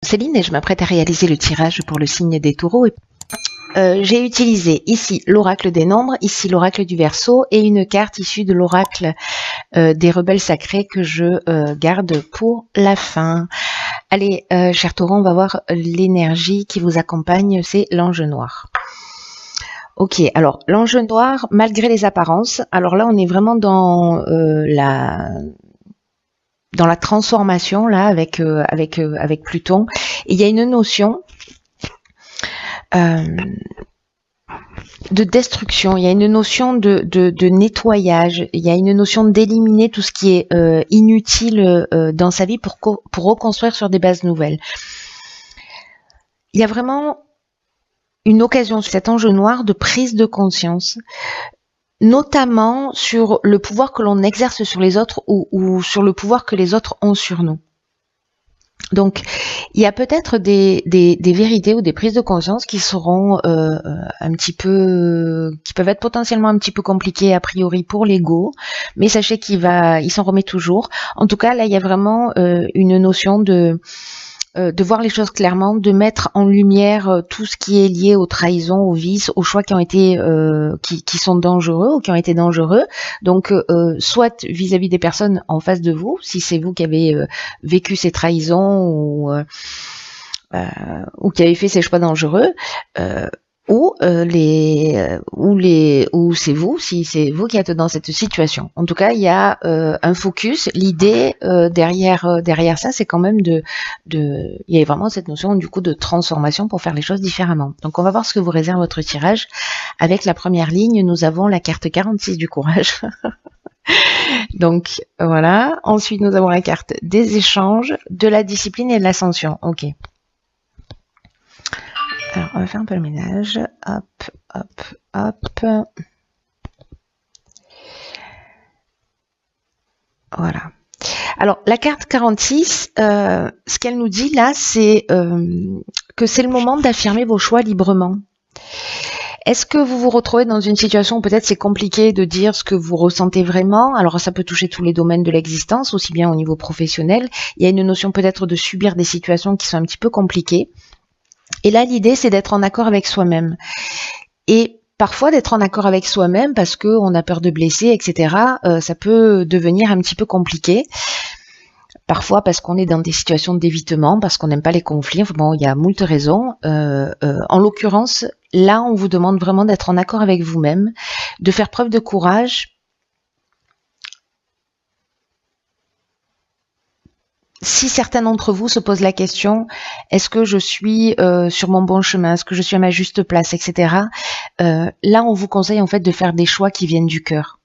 Céline et je m'apprête à réaliser le tirage pour le signe des taureaux. J'ai utilisé ici l'oracle des nombres, ici l'oracle du Verseau et une carte issue de l'oracle des rebelles sacrés que je garde pour la fin. Allez, chers taureaux, on va voir l'énergie qui vous accompagne, c'est l'ange noir. Ok, alors l'ange noir, malgré les apparences, alors là on est vraiment dans la transformation là avec Pluton. Et il y a une notion de destruction, il y a une notion de nettoyage, il y a une notion d'éliminer tout ce qui est inutile dans sa vie pour reconstruire sur des bases nouvelles. Il y a vraiment une occasion sur cet ange noir de prise de conscience, notamment sur le pouvoir que l'on exerce sur les autres ou sur le pouvoir que les autres ont sur nous. Donc, il y a peut-être des vérités ou des prises de conscience qui seront qui peuvent être potentiellement un petit peu compliquées a priori pour l'ego, mais sachez qu'il s'en remet toujours. En tout cas, là, il y a vraiment une notion de voir les choses clairement, de mettre en lumière tout ce qui est lié aux trahisons, aux vices, aux choix qui ont été qui sont dangereux ou qui ont été dangereux. Donc soit vis-à-vis des personnes en face de vous, si c'est vous qui avez vécu ces trahisons ou qui avez fait ces choix dangereux, ou c'est vous, si c'est vous qui êtes dans cette situation. En tout cas, il y a un focus. L'idée derrière ça, c'est quand même il y a vraiment cette notion du coup de transformation pour faire les choses différemment. Donc on va voir ce que vous réserve votre tirage. Avec la première ligne, nous avons la carte 46 du courage. Donc voilà. Ensuite, nous avons la carte des échanges, de la discipline et de l'ascension. Ok. Alors, on va faire un peu le ménage. Hop, hop, hop. Voilà. Alors, la carte 46, ce qu'elle nous dit là, c'est que c'est le moment d'affirmer vos choix librement. Est-ce que vous vous retrouvez dans une situation où peut-être c'est compliqué de dire ce que vous ressentez vraiment? Alors, ça peut toucher tous les domaines de l'existence, aussi bien au niveau professionnel. Il y a une notion peut-être de subir des situations qui sont un petit peu compliquées. Et là, l'idée, c'est d'être en accord avec soi-même. Et parfois, d'être en accord avec soi-même parce qu'on a peur de blesser, etc., ça peut devenir un petit peu compliqué. Parfois parce qu'on est dans des situations d'évitement, parce qu'on n'aime pas les conflits. Enfin, bon, il y a moult raisons. En l'occurrence, là, on vous demande vraiment d'être en accord avec vous-même, de faire preuve de courage. Si certains d'entre vous se posent la question, est-ce que je suis sur mon bon chemin, est-ce que je suis à ma juste place, etc. Là, on vous conseille en fait de faire des choix qui viennent du cœur.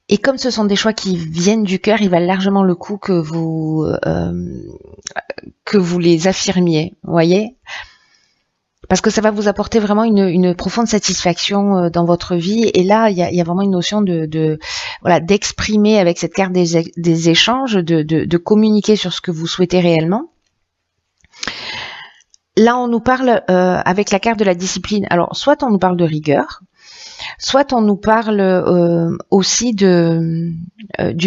Et comme ce sont des choix qui viennent du cœur, il valent largement le coup que vous les affirmiez, vous voyez ? Parce que ça va vous apporter vraiment une profonde satisfaction dans votre vie. Et là, il y a vraiment une notion d'exprimer avec cette carte des échanges, de communiquer sur ce que vous souhaitez réellement. Là, on nous parle avec la carte de la discipline. Alors, soit on nous parle de rigueur, soit on nous parle aussi d'une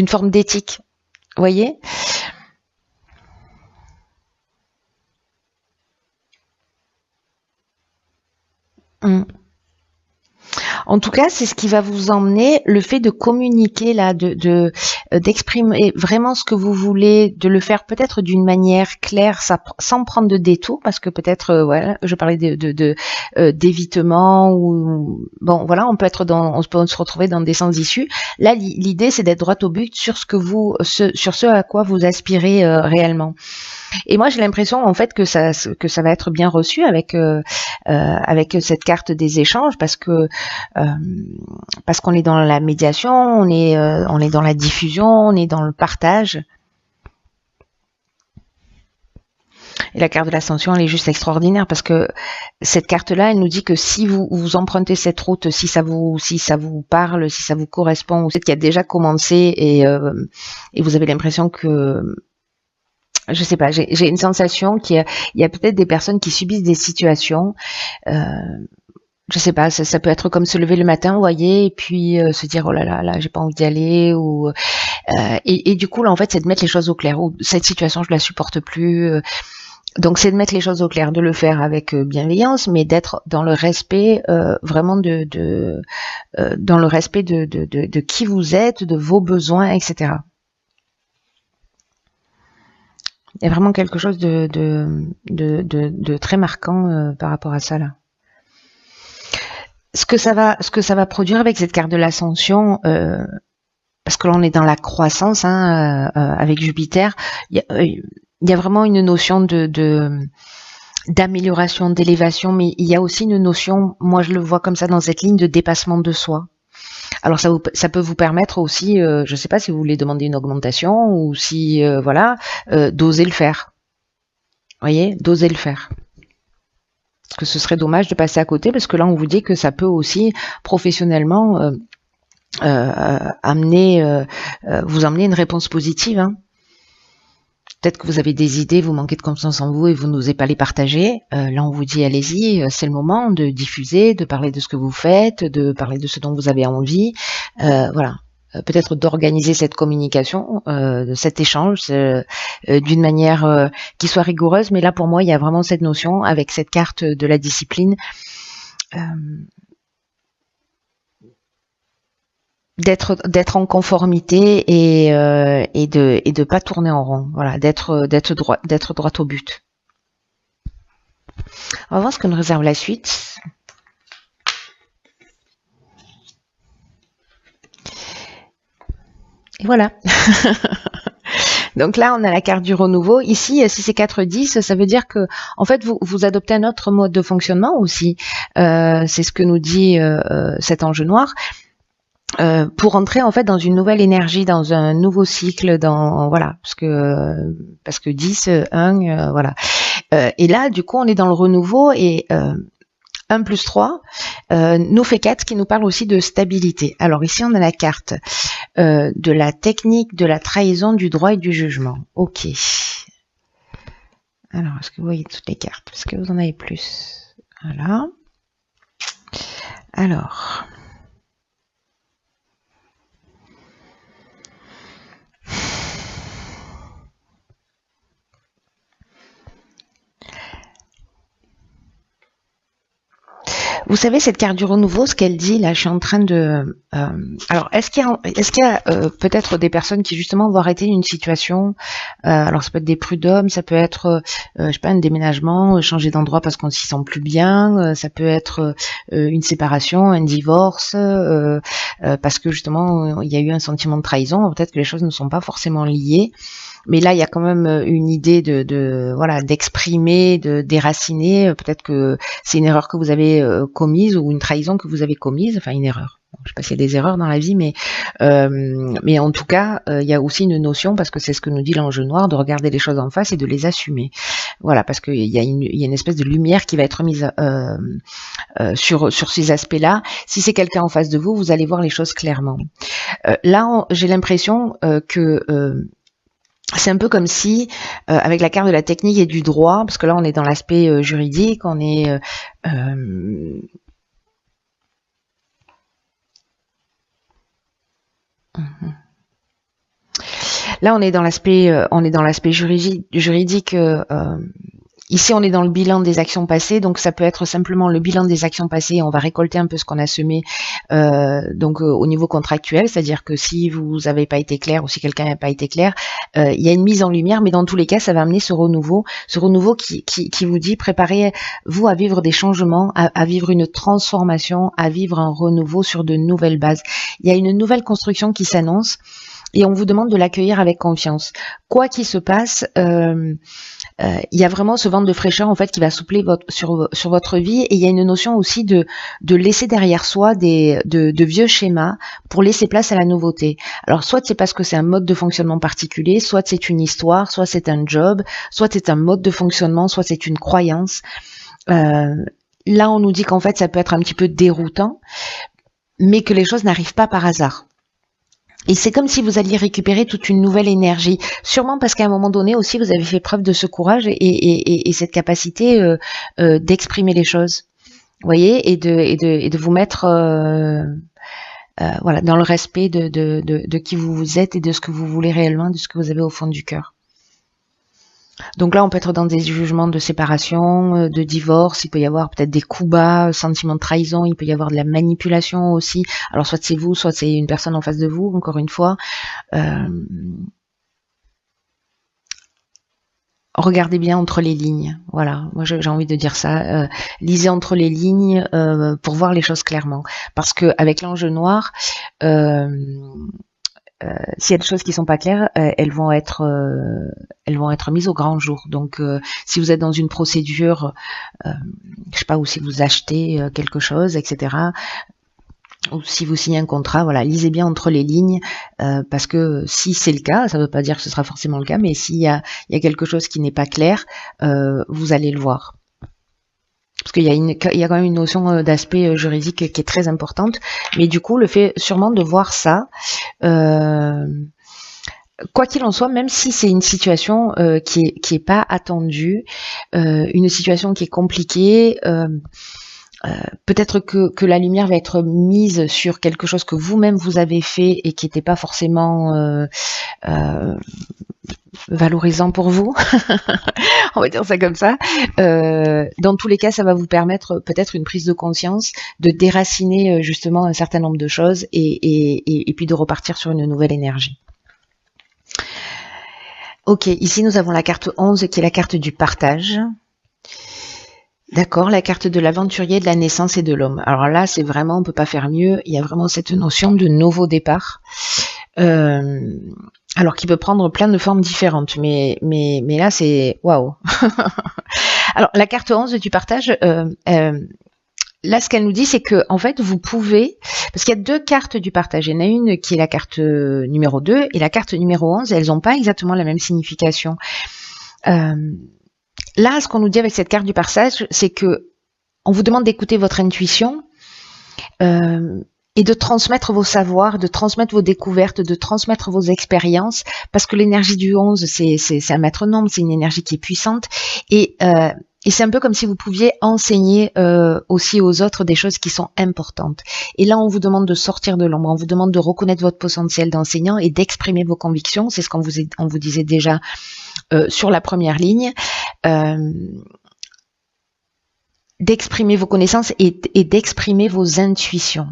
forme d'éthique. Vous voyez ? En tout cas, c'est ce qui va vous emmener, le fait de communiquer là, d'exprimer vraiment ce que vous voulez, de le faire peut-être d'une manière claire, sans prendre de détour, parce que peut-être, voilà, je parlais d'évitement ou bon, voilà, on peut se retrouver dans des sens issus. Là, l'idée, c'est d'être droit au but sur sur ce à quoi vous aspirez réellement. Et moi, j'ai l'impression en fait que ça va être bien reçu avec cette carte des échanges parce qu'on est dans la médiation, on est dans la diffusion, on est dans le partage. Et la carte de l'ascension, elle est juste extraordinaire parce que cette carte-là, elle nous dit que si vous empruntez cette route, si ça vous parle, si ça vous correspond, ou c'est qui a déjà commencé et vous avez l'impression que je sais pas, j'ai une sensation qu'il y a peut-être des personnes qui subissent des situations je sais pas, ça peut être comme se lever le matin, vous voyez, et puis se dire oh là là, là j'ai pas envie d'y aller, ou et du coup là en fait c'est de mettre les choses au clair. Ou cette situation je la supporte plus. Donc c'est de mettre les choses au clair, de le faire avec bienveillance, mais d'être dans le respect vraiment dans le respect de qui vous êtes, de vos besoins, etc. Il y a vraiment quelque chose de très marquant par rapport à ça là. Ce que ça va produire avec cette carte de l'ascension, parce que là on est dans la croissance avec Jupiter, il y a vraiment une notion d'amélioration, d'élévation, mais il y a aussi une notion, moi je le vois comme ça dans cette ligne, de dépassement de soi. Alors ça peut vous permettre aussi, je ne sais pas si vous voulez demander une augmentation ou si voilà, d'oser le faire. Vous voyez, d'oser le faire. Parce que ce serait dommage de passer à côté, parce que là on vous dit que ça peut aussi professionnellement vous emmener une réponse positive. Hein. Peut-être que vous avez des idées, vous manquez de confiance en vous et vous n'osez pas les partager. Là, on vous dit, allez-y, c'est le moment de diffuser, de parler de ce que vous faites, de parler de ce dont vous avez envie. Voilà. Peut-être d'organiser cette communication, de cet échange d'une manière qui soit rigoureuse. Mais là, pour moi, il y a vraiment cette notion, avec cette carte de la discipline, d'être en conformité et de pas tourner en rond. Voilà, d'être droit au but. On va voir ce que nous réserve la suite. Et voilà. Donc là, on a la carte du renouveau. Ici, si c'est 4-10, ça veut dire que, en fait, vous adoptez un autre mode de fonctionnement aussi. C'est ce que nous dit cet ange noir. Pour entrer en fait dans une nouvelle énergie, dans un nouveau cycle, voilà, parce que 10, 1, voilà. Et là, du coup, on est dans le renouveau et 1 plus 3 nous fait 4, qui nous parle aussi de stabilité. Alors ici, on a la carte de la technique, de la trahison, du droit et du jugement. Ok. Alors, est-ce que vous voyez toutes les cartes? Est-ce que vous en avez plus? Voilà. Alors... Vous savez, cette carte du renouveau, ce qu'elle dit, là, je suis en train de... alors, est-ce qu'il y a peut-être des personnes qui, justement, vont arrêter une situation, alors, ça peut être des prud'hommes, ça peut être, je sais pas, un déménagement, changer d'endroit parce qu'on s'y sent plus bien, ça peut être une séparation, un divorce, parce que, justement, il y a eu un sentiment de trahison, peut-être que les choses ne sont pas forcément liées. Mais là, il y a quand même une idée voilà, d'exprimer, de déraciner. Peut-être que c'est une erreur que vous avez commise ou une trahison que vous avez commise. Enfin, une erreur. Je sais pas s'il y a des erreurs dans la vie, mais en tout cas, il y a aussi une notion, parce que c'est ce que nous dit l'ange noir, de regarder les choses en face et de les assumer. Voilà, parce qu'il y a une espèce de lumière qui va être mise sur ces aspects-là. Si c'est quelqu'un en face de vous, vous allez voir les choses clairement. Là, j'ai l'impression que c'est un peu comme si, avec la carte de la technique et du droit, parce que là on est dans l'aspect juridique, on est là on est dans l'aspect juridique. Ici, on est dans le bilan des actions passées, donc ça peut être simplement le bilan des actions passées. On va récolter un peu ce qu'on a semé, au niveau contractuel, c'est-à-dire que si vous n'avez pas été clair ou si quelqu'un n'a pas été clair, il y a une mise en lumière, mais dans tous les cas, ça va amener ce renouveau qui vous dit préparez-vous à vivre des changements, à vivre une transformation, à vivre un renouveau sur de nouvelles bases. Il y a une nouvelle construction qui s'annonce. Et on vous demande de l'accueillir avec confiance. Quoi qu'il se passe, il y a vraiment ce vent de fraîcheur en fait qui va souffler sur votre vie, et il y a une notion aussi de laisser derrière soi de vieux schémas pour laisser place à la nouveauté. Alors soit c'est parce que c'est un mode de fonctionnement particulier, soit c'est une histoire, soit c'est un job, soit c'est un mode de fonctionnement, soit c'est une croyance. Là on nous dit qu'en fait ça peut être un petit peu déroutant, mais que les choses n'arrivent pas par hasard. Et c'est comme si vous alliez récupérer toute une nouvelle énergie, sûrement parce qu'à un moment donné aussi vous avez fait preuve de ce courage et cette capacité d'exprimer les choses. voyez, et de vous mettre voilà, dans le respect de qui vous êtes et de ce que vous voulez réellement, de ce que vous avez au fond du cœur. Donc là, on peut être dans des jugements de séparation, de divorce, il peut y avoir peut-être des coups bas, sentiments de trahison, il peut y avoir de la manipulation aussi. Alors soit c'est vous, soit c'est une personne en face de vous, encore une fois. Regardez bien entre les lignes. Voilà, moi j'ai envie de dire ça. Lisez entre les lignes pour voir les choses clairement. Parce que avec l'ange noir, s'il y a des choses qui sont pas claires, elles vont être mises au grand jour. Donc, si vous êtes dans une procédure, je sais pas, ou si vous achetez quelque chose, etc., ou si vous signez un contrat, voilà, lisez bien entre les lignes, parce que si c'est le cas, ça ne veut pas dire que ce sera forcément le cas, mais s'il y a quelque chose qui n'est pas clair, vous allez le voir. Parce qu'il y a quand même une notion d'aspect juridique qui est très importante, mais du coup, le fait sûrement de voir ça, quoi qu'il en soit, même si c'est une situation qui est pas attendue, une situation qui est compliquée, peut-être que la lumière va être mise sur quelque chose que vous-même vous avez fait et qui n'était pas forcément valorisant pour vous, on va dire ça comme ça. Dans tous les cas, ça va vous permettre peut-être une prise de conscience, de déraciner justement un certain nombre de choses et puis de repartir sur une nouvelle énergie. Ok, ici nous avons la carte 11 qui est la carte du partage. D'accord, la carte de l'aventurier, de la naissance et de l'homme. Alors là, c'est vraiment, on peut pas faire mieux. Il y a vraiment cette notion de nouveau départ. Alors qui peut prendre plein de formes différentes, mais là c'est waouh. Alors la carte 11 du partage, là ce qu'elle nous dit c'est que en fait vous pouvez, parce qu'il y a deux cartes du partage, il y en a une qui est la carte numéro 2 et la carte numéro 11, elles n'ont pas exactement la même signification. Là ce qu'on nous dit avec cette carte du partage, c'est que on vous demande d'écouter votre intuition, et de transmettre vos savoirs, de transmettre vos découvertes, de transmettre vos expériences, parce que l'énergie du 11, c'est un maître nombre, c'est une énergie qui est puissante, et c'est un peu comme si vous pouviez enseigner aussi aux autres des choses qui sont importantes. Et là, on vous demande de sortir de l'ombre, on vous demande de reconnaître votre potentiel d'enseignant et d'exprimer vos convictions, c'est ce qu'on vous disait déjà sur la première ligne, d'exprimer vos connaissances et d'exprimer vos intuitions.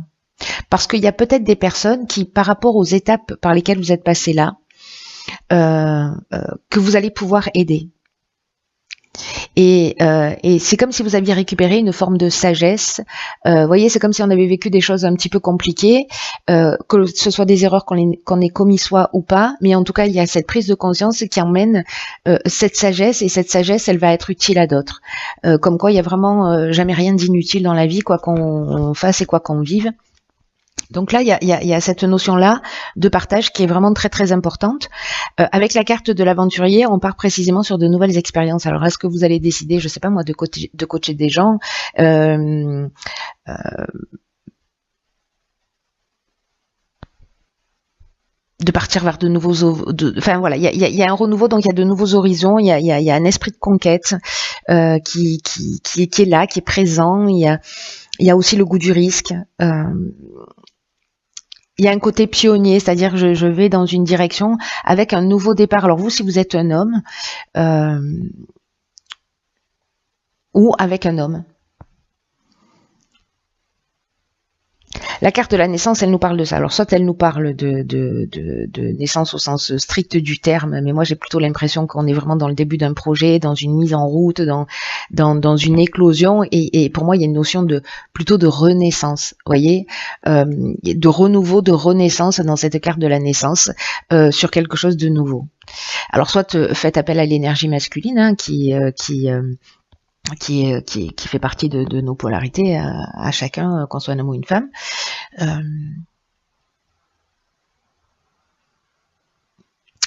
Parce qu'il y a peut-être des personnes qui, par rapport aux étapes par lesquelles vous êtes passé là, que vous allez pouvoir aider. Et c'est comme si vous aviez récupéré une forme de sagesse. Vous voyez, c'est comme si on avait vécu des choses un petit peu compliquées, que ce soit des erreurs qu'on ait commis soit ou pas, mais en tout cas, il y a cette prise de conscience qui emmène cette sagesse, et cette sagesse, elle va être utile à d'autres. Comme quoi, il y a vraiment jamais rien d'inutile dans la vie, quoi qu'on fasse et quoi qu'on vive. Donc là, il y a cette notion-là de partage qui est vraiment très très importante. Avec la carte de l'aventurier, on part précisément sur de nouvelles expériences. Alors, est-ce que vous allez décider, je sais pas moi, de coacher des gens, de partir vers de nouveaux, enfin voilà, il y a un renouveau, donc il y a de nouveaux horizons, il y a un esprit de conquête qui est là, qui est présent. Il y a aussi le goût du risque. Il y a un côté pionnier, c'est-à-dire que je vais dans une direction avec un nouveau départ. Alors vous, si vous êtes un homme, ou avec un homme. La carte de la naissance, elle nous parle de ça. Alors soit elle nous parle de naissance au sens strict du terme, mais moi j'ai plutôt l'impression qu'on est vraiment dans le début d'un projet, dans une mise en route, dans une éclosion, et pour moi il y a une notion plutôt de renaissance, vous voyez, de renouveau, de renaissance dans cette carte de la naissance, sur quelque chose de nouveau. Alors soit faites appel à l'énergie masculine, hein, qui fait partie de nos polarités à chacun, qu'on soit un homme ou une femme.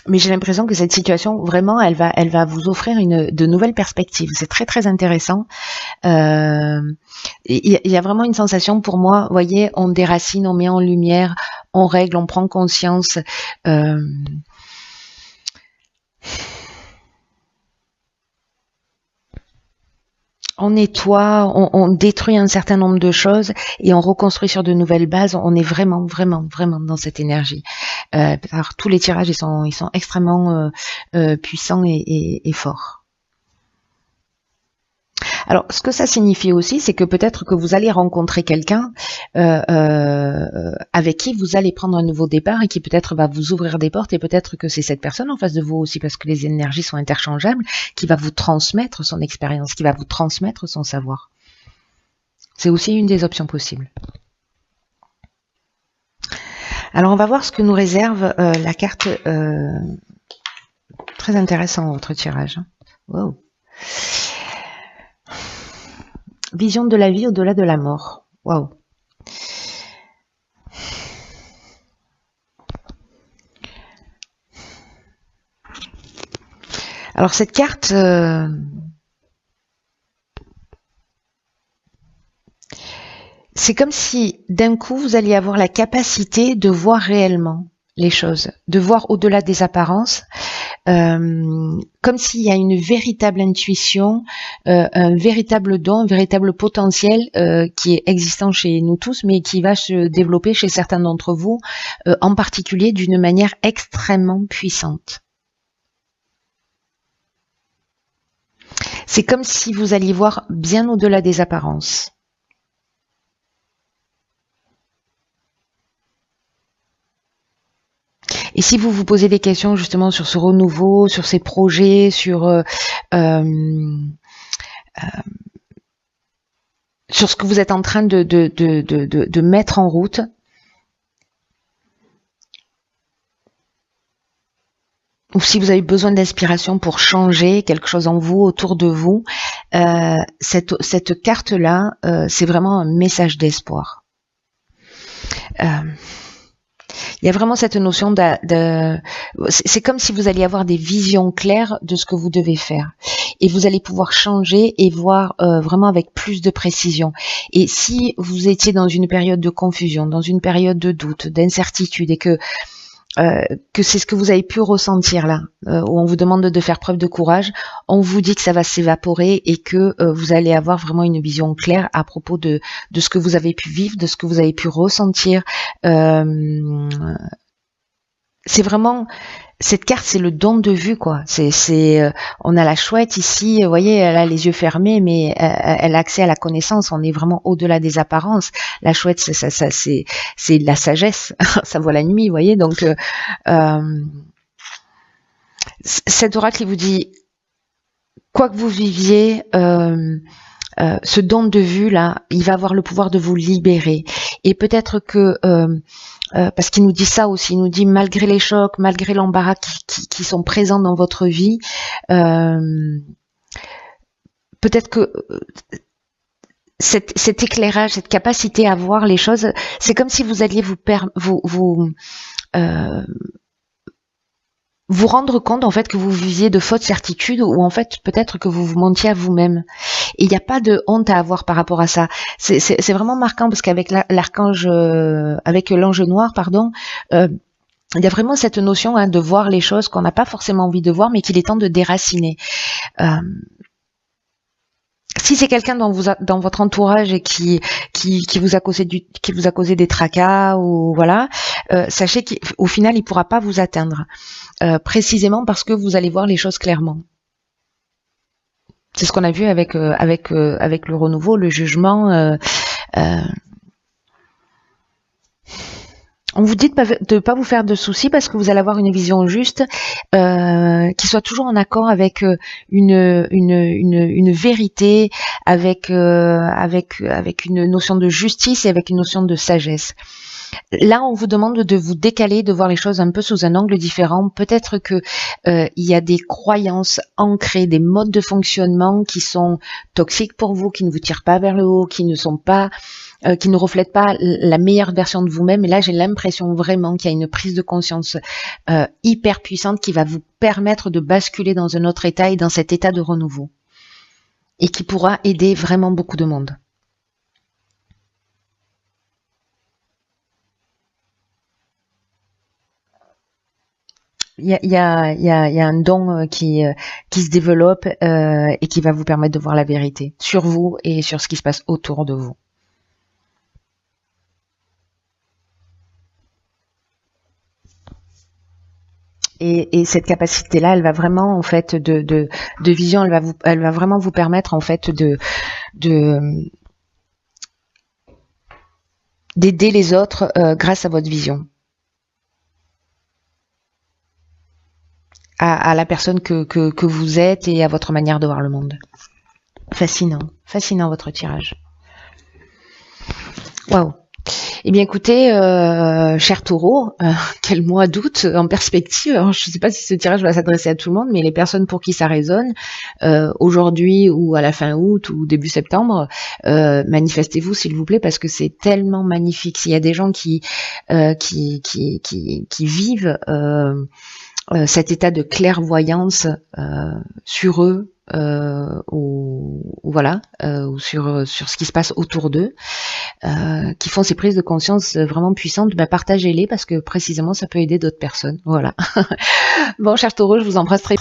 Mais j'ai l'impression que cette situation, vraiment, elle va vous offrir de nouvelles perspectives. C'est très très intéressant. Il y a vraiment une sensation pour moi, vous voyez, on déracine, on met en lumière, on règle, on prend conscience. on nettoie, on détruit un certain nombre de choses et on reconstruit sur de nouvelles bases. On est vraiment, vraiment, vraiment dans cette énergie. Alors tous les tirages, ils sont extrêmement puissants et forts. Alors, ce que ça signifie aussi, c'est que peut-être que vous allez rencontrer quelqu'un avec qui vous allez prendre un nouveau départ et qui peut-être va vous ouvrir des portes, et peut-être que c'est cette personne en face de vous aussi, parce que les énergies sont interchangeables, qui va vous transmettre son expérience, qui va vous transmettre son savoir. C'est aussi une des options possibles. Alors, on va voir ce que nous réserve la carte. Très intéressant, votre tirage. Wow. Vision de la vie au-delà de la mort. Waouh. Alors cette carte, c'est comme si d'un coup vous alliez avoir la capacité de voir réellement les choses, de voir au-delà des apparences, comme s'il y a une véritable intuition, un véritable don, un véritable potentiel qui est existant chez nous tous, mais qui va se développer chez certains d'entre vous, en particulier d'une manière extrêmement puissante. C'est comme si vous alliez voir bien au-delà des apparences. Et si vous vous posez des questions justement sur ce renouveau, sur ces projets, sur ce que vous êtes en train de mettre en route, ou si vous avez besoin d'inspiration pour changer quelque chose en vous, autour de vous, cette carte-là, c'est vraiment un message d'espoir. Il y a vraiment cette notion c'est comme si vous alliez avoir des visions claires de ce que vous devez faire. Et vous allez pouvoir changer et voir vraiment avec plus de précision. Et si vous étiez dans une période de confusion, dans une période de doute, d'incertitude, et que c'est ce que vous avez pu ressentir là, où on vous demande de faire preuve de courage, on vous dit que ça va s'évaporer et que vous allez avoir vraiment une vision claire à propos de ce que vous avez pu vivre, de ce que vous avez pu ressentir. C'est vraiment, cette carte, c'est le don de vue, quoi. On a la chouette ici, vous voyez, elle a les yeux fermés, mais elle a accès à la connaissance. On est vraiment au-delà des apparences. La chouette, c'est de la sagesse. Ça voit la nuit, vous voyez. Donc, cet oracle, il vous dit, quoi que vous viviez, ce don de vue là, il va avoir le pouvoir de vous libérer. Et peut-être que parce qu'il nous dit ça aussi, il nous dit malgré les chocs, malgré l'embarras qui sont présents dans votre vie, peut-être que cet éclairage, cette capacité à voir les choses, c'est comme si vous alliez vous rendre compte en fait que vous viviez de fausses certitudes, ou en fait peut-être que vous vous mentiez à vous-même. Et il n'y a pas de honte à avoir par rapport à ça. C'est vraiment marquant parce qu'avec l'archange, avec l'ange noir, pardon, il y a vraiment cette notion de voir les choses qu'on n'a pas forcément envie de voir, mais qu'il est temps de déraciner. Si c'est quelqu'un dans votre entourage et qui vous a causé des tracas, ou voilà, sachez qu'au final il pourra pas vous atteindre, précisément parce que vous allez voir les choses clairement. C'est ce qu'on a vu avec le renouveau, le jugement. On vous dit de pas vous faire de soucis parce que vous allez avoir une vision juste, qui soit toujours en accord avec une vérité, avec une notion de justice et avec une notion de sagesse. Là, on vous demande de vous décaler, de voir les choses un peu sous un angle différent. Peut-être que il y a des croyances ancrées, des modes de fonctionnement qui sont toxiques pour vous, qui ne vous tirent pas vers le haut, qui ne reflètent pas la meilleure version de vous-même. Et là, j'ai l'impression vraiment qu'il y a une prise de conscience hyper puissante qui va vous permettre de basculer dans un autre état et dans cet état de renouveau. Et qui pourra aider vraiment beaucoup de monde. il y a un don qui se développe et qui va vous permettre de voir la vérité sur vous et sur ce qui se passe autour de vous. Et cette capacité-là, elle va vraiment en fait de vision, elle va vraiment vous permettre en fait de d'aider les autres grâce à votre vision, à la personne que vous êtes et à votre manière de voir le monde. Fascinant, fascinant votre tirage. Waouh. Eh bien écoutez, cher taureau, quel mois d'août en perspective. Alors, je ne sais pas si ce tirage va s'adresser à tout le monde, mais les personnes pour qui ça résonne, aujourd'hui ou à la fin août ou début septembre, manifestez-vous s'il vous plaît parce que c'est tellement magnifique. S'il y a des gens qui vivent cet état de clairvoyance sur eux, ou voilà, ou sur ce qui se passe autour d'eux, qui font ces prises de conscience vraiment puissantes, bah, partagez-les parce que précisément ça peut aider d'autres personnes. Voilà. Bon, cher taureau, je vous embrasse très